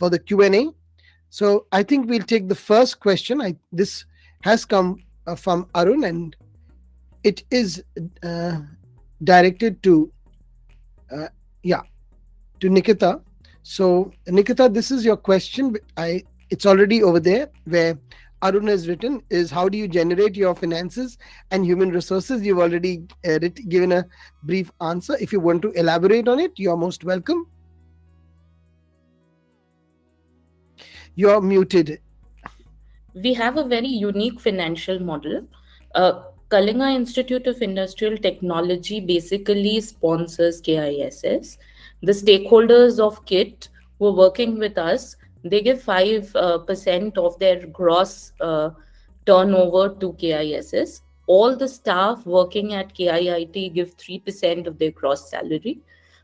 for the Q&A. So I think we'll take the first question. This has come from Arun, and it is directed to uh, yeah, to Nikita. So Nikita, this is your question. It's already over there where Arun has written is how do you generate your finances and human resources? You've already given a brief answer. If you want to elaborate on it, you're most welcome. You're muted. We have a very unique financial model. Uh, Kalinga Institute of Industrial Technology basically sponsors KISS. The stakeholders of KIIT who are working with us, they give 5% of their gross turnover to KISS. All the staff working at KIIT give 3% of their gross salary.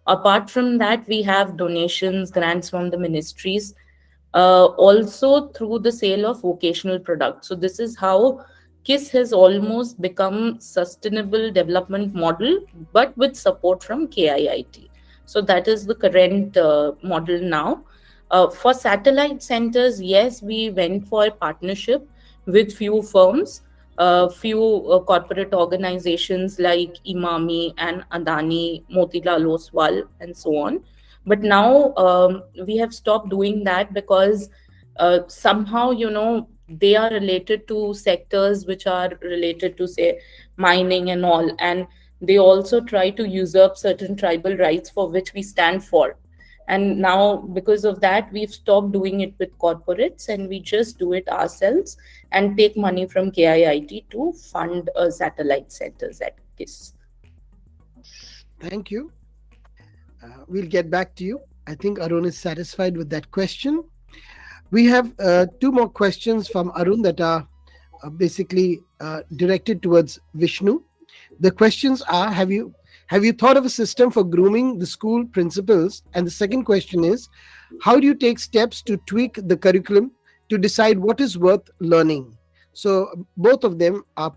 Apart from that, we have donations, grants from the ministries, also through the sale of vocational products. So this is how KISS has almost become sustainable development model, but with support from KIIT. So that is the current model now. For satellite centers, yes, we went for a partnership with few firms, few corporate organizations like Imami and Adani, Motilal Oswal, and so on. But now we have stopped doing that because somehow, they are related to sectors which are related to, say, mining and all. And they also try to usurp certain tribal rights for which we stand for. And now, because of that, we've stopped doing it with corporates and we just do it ourselves and take money from KIIT to fund satellite centers at KISS. Thank you. We'll get back to you. I think Arun is satisfied with that question. We have two more questions from Arun that are basically directed towards Vishnu. The questions are: Have you thought of a system for grooming the school principals? And the second question is: How do you take steps to tweak the curriculum to decide what is worth learning? So both of them are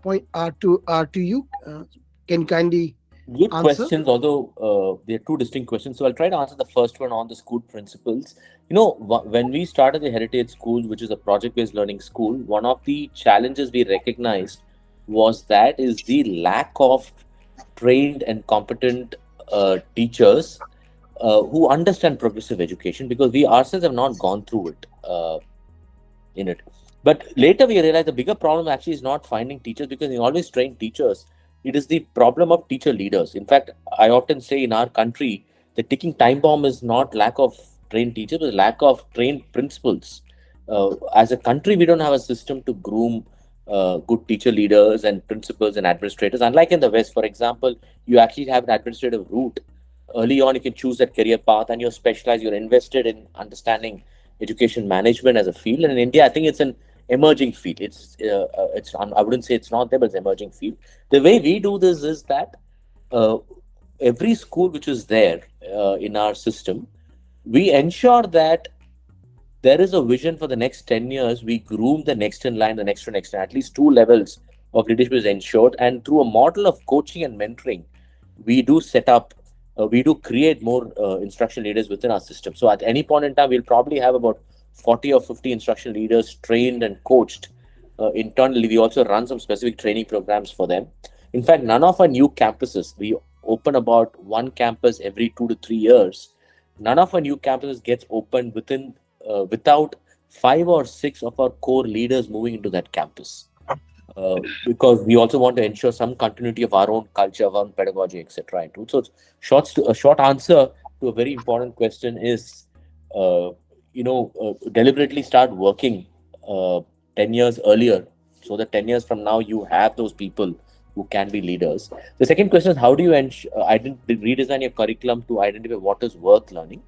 to you. Can you kindly Good answer? questions, although they're two distinct questions. So I'll try to answer the first one on the school principals. When we started the Heritage School, which is a project-based learning school, one of the challenges we recognized was that is the lack of trained and competent teachers who understand progressive education, because we ourselves have not gone through it in it. But later we realized the bigger problem actually is not finding teachers, because we always train teachers. It is the problem of teacher leaders. In fact, I often say in our country, the ticking time bomb is not lack of trained teachers, but lack of trained principals. As a country, we don't have a system to groom good teacher leaders and principals and administrators. Unlike in the West, for example, you actually have an administrative route. Early on, you can choose that career path and you're specialized, you're invested in understanding education management as a field. And in India, I think it's an emerging field. I wouldn't say it's not there, but it's emerging field. The way we do this is that uh, every school which is there in our system, we ensure that there is a vision for the next 10 years. We groom the next in line, the next to next line. At least two levels of leadership is ensured. And through a model of coaching and mentoring, we do set up, we do create more instruction leaders within our system. So at any point in time, we'll probably have about 40 or 50 instruction leaders trained and coached internally. We also run some specific training programs for them. In fact, none of our new campuses, we open about one campus every 2 to 3 years. None of our new campuses gets opened without 5 or 6 of our core leaders moving into that campus. Because we also want to ensure some continuity of our own culture, our own pedagogy, etc. So, a short answer to a very important question is, deliberately start working 10 years earlier, so that 10 years from now you have those people who can be leaders. The second question is, how do you redesign your curriculum to identify what is worth learning?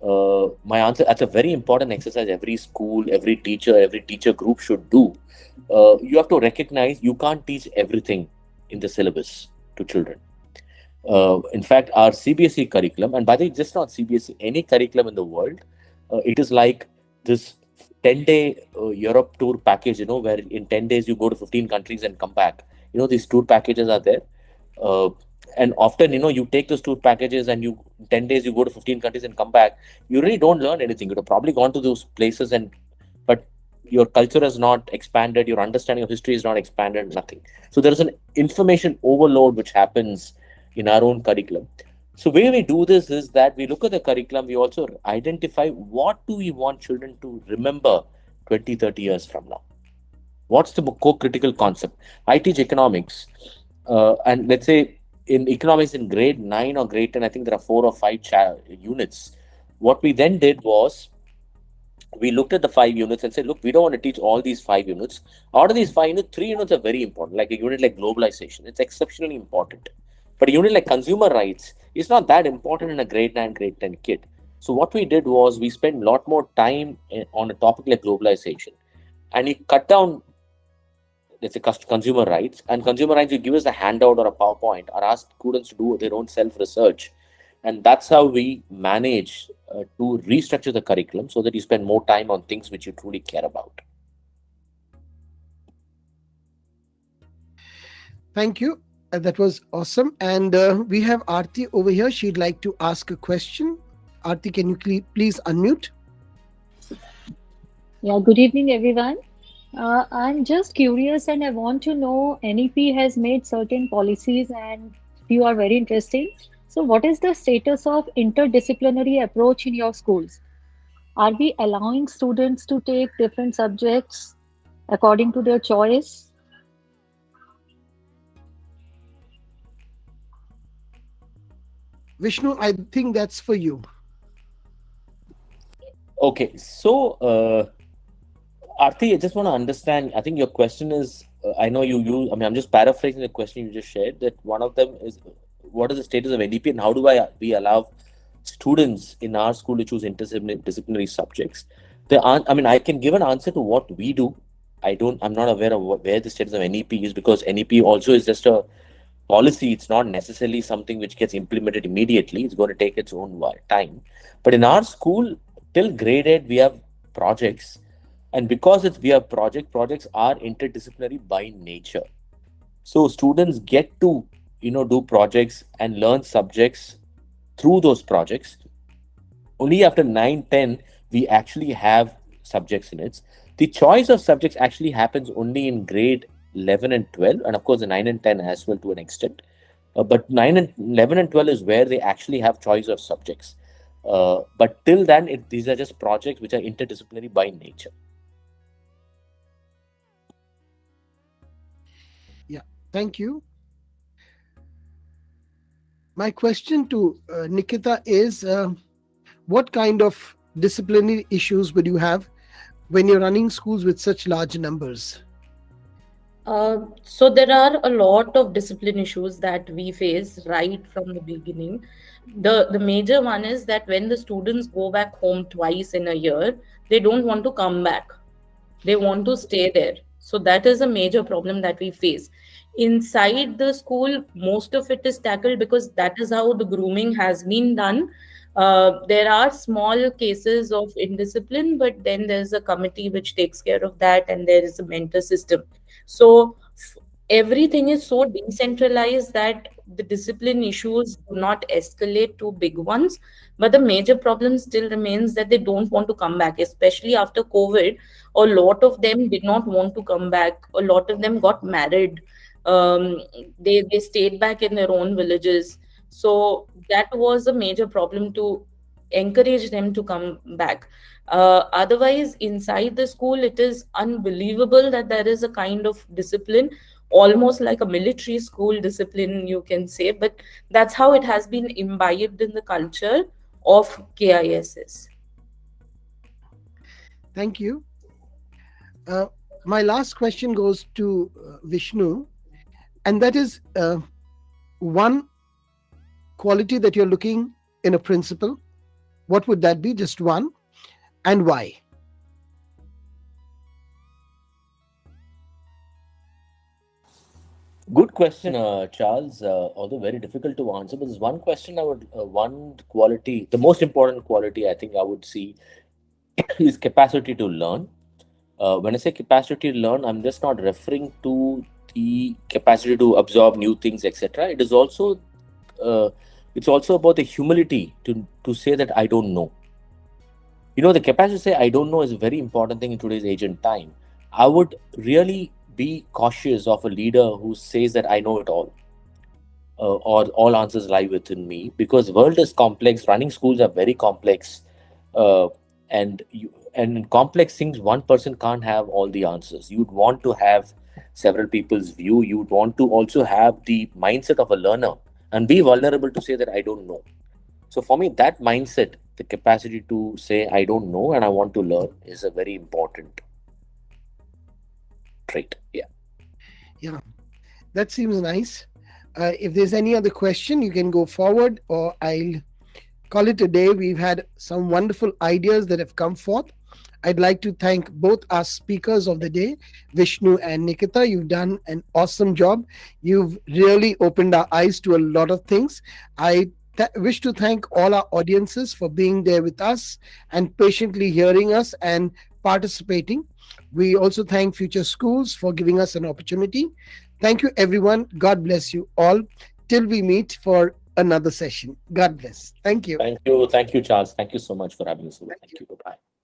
My answer: that's a very important exercise every school, every teacher group should do. You have to recognize you can't teach everything in the syllabus to children. In fact, our CBSE curriculum, and by the way, just not CBSE, any curriculum in the world, it is like this 10-day Europe tour package, where in 10 days you go to 15 countries and come back. These tour packages are there. Uh, and often, you take those tour packages and you 10 days you go to 15 countries and come back, you really don't learn anything. You'd have probably gone to those places, but your culture has not expanded, your understanding of history is not expanded, nothing. So there is an information overload which happens in our own curriculum. So way we do this is that we look at the curriculum, we also identify what do we want children to remember 20, 30 years from now. What's the core critical concept? I teach economics, and let's say in economics in grade 9 or grade 10, I think there are 4 or 5 units. What we then did was we looked at the 5 units and said, look, we don't want to teach all these 5 units. Out of these 5 units, 3 units are very important. Like a unit like globalization, it's exceptionally important. But a unit like consumer rights is not that important in a grade 9, grade 10 kid. So what we did was we spent a lot more time on a topic like globalization, and you cut down, let's say, consumer rights. And consumer rights, you give us a handout or a PowerPoint or ask students to do their own self-research. And that's how we manage to restructure the curriculum so that you spend more time on things which you truly care about. Thank you. That was awesome. And we have Aarti over here. She'd like to ask a question. Aarti, can you please unmute? Yeah, good evening, everyone. I'm just curious and I want to know NEP has made certain policies and few are very interesting. So, what is the status of interdisciplinary approach in your schools? Are we allowing students to take different subjects according to their choice? Vishnu, I think that's for you. Okay, so Aarti, I just want to understand. I think your question is, I know I mean, I'm just paraphrasing the question you just shared. That one of them is, what is the status of NEP and how do we allow students in our school to choose interdisciplinary subjects? I mean, I can give an answer to what we do. I'm not aware of where the status of NEP is, because NEP also is just a policy. It's not necessarily something which gets implemented immediately. It's going to take its own time. But in our school, till grade 8, we have projects. And because we have projects are interdisciplinary by nature. So students get to, do projects and learn subjects through those projects. Only after 9, 10, we actually have subjects in it. The choice of subjects actually happens only in grade 11 and 12, and of course the 9 and 10 as well to an extent. But 9 and 11 and 12 is where they actually have choice of subjects. But till then, these are just projects which are interdisciplinary by nature. Yeah, thank you. My question to Nikita is, what kind of disciplinary issues would you have when you're running schools with such large numbers? So there are a lot of discipline issues that we face right from the beginning. The major one is that when the students go back home twice in a year, they don't want to come back. They want to stay there. So that is a major problem that we face. Inside the school, most of it is tackled because that is how the grooming has been done. There are small cases of indiscipline, but then there's a committee which takes care of that, and there is a mentor system. So everything is so decentralized that the discipline issues do not escalate to big ones. But the major problem still remains that they don't want to come back, especially after COVID. A lot of them did not want to come back. A lot of them got married. They stayed back in their own villages. So that was a major problem to encourage them to come back. Otherwise, inside the school, it is unbelievable that there is a kind of discipline, almost like a military school discipline, you can say. But that's how it has been imbibed in the culture of KISS. Thank you. My last question goes to Vishnu, and that is one quality that you're looking in a principal. What would that be? Just one, and why? Good question, Charles. Although very difficult to answer, but there's one question one quality, the most important quality I think I would see is capacity to learn. When I say capacity to learn, I'm just not referring to the capacity to absorb new things, etc. It is also it's also about the humility to say that I don't know. The capacity to say I don't know is a very important thing in today's age and time. I would really be cautious of a leader who says that I know it all, or all answers lie within me, because world is complex. Running schools are very complex, uh, and in complex things, one person can't have all the answers. You'd want to have several people's view. You'd want to also have the mindset of a learner and be vulnerable to say that I don't know. So for me, that mindset, the capacity to say I don't know and I want to learn, is a very important trait. Yeah. Yeah, that seems nice. If there's any other question, you can go forward, or I'll call it a day. We've had some wonderful ideas that have come forth. I'd like to thank both our speakers of the day, Vishnu and Nikita. You've done an awesome job. You've really opened our eyes to a lot of things. I wish to thank all our audiences for being there with us and patiently hearing us and participating. We also thank Future Schools for giving us an opportunity. Thank you, everyone. God bless you all. Till we meet for another session. God bless. Thank you. Thank you. Thank you, Charles. Thank you so much for having us over. Thank Thank you. you. Bye-bye.